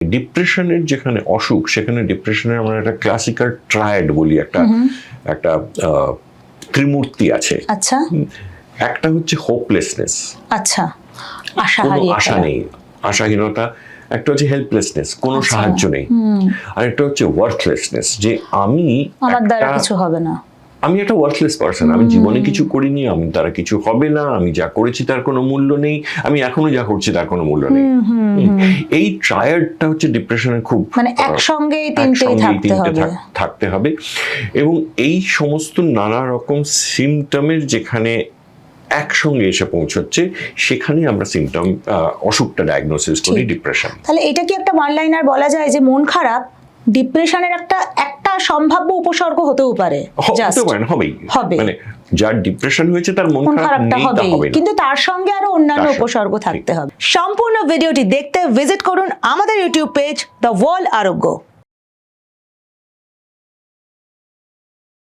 ডিপ্রেশনের যেখানে অসুখ সেখানে ডিপ্রেশনের আমরা একটা ক্লাসিক্যাল ট্রায়াড বলি, একটা ত্রিমূর্তি আছে। আচ্ছা, একটা হচ্ছে হোপলেসনেস, আচ্ছা, কোনো আশা নেই, আশাহীনতা। একটা হচ্ছে হেল্পলেসনেস, কোনো সাহায্য নেই। আর একটা হচ্ছে ওয়ার্থলেসনেস, যে আমার দ্বারা কিছু হবে না, আমি একটা ওয়ার্থলেস পারসন, আমি জীবনে কিছু করিনি, আমি দ্বারা কিছু হবে না, আমি যা করেছি তার কোনো মূল্য নেই, আমি এখনো যা করছি তার কোনো মূল্য নেই। এই ট্রায়াডটা হচ্ছে ডিপ্রেশনের খুব, মানে একসঙ্গে এই তিনটেই থাকতে হবে। এবং এই সমস্ত নানা রকম সিমটমের যেখানে একসঙ্গে এসে পৌঁছচ্ছে সেখানে আমরা সিমটম অসুখটা ডায়াগনোসিস করি ডিপ্রেশন। তাহলে এটা কি একটা ওয়ান লাইনার বলা যায় যে মন খারাপ ডিপ্রেশনের একটা সম্ভাব্য উপসর্গ হতেও পারে? হবেই, মানে যার ডিপ্রেশন হয়েছে তার মন খারাপ নেই তা হবে না, কিন্তু তার সঙ্গে আরো অন্যান্য উপসর্গ থাকতে হবে। সম্পূর্ণ ভিডিওটি দেখতে ভিজিট করুন আমাদের ইউটিউব পেজ দ্য ওয়ার্ল্ড আরোগ্য।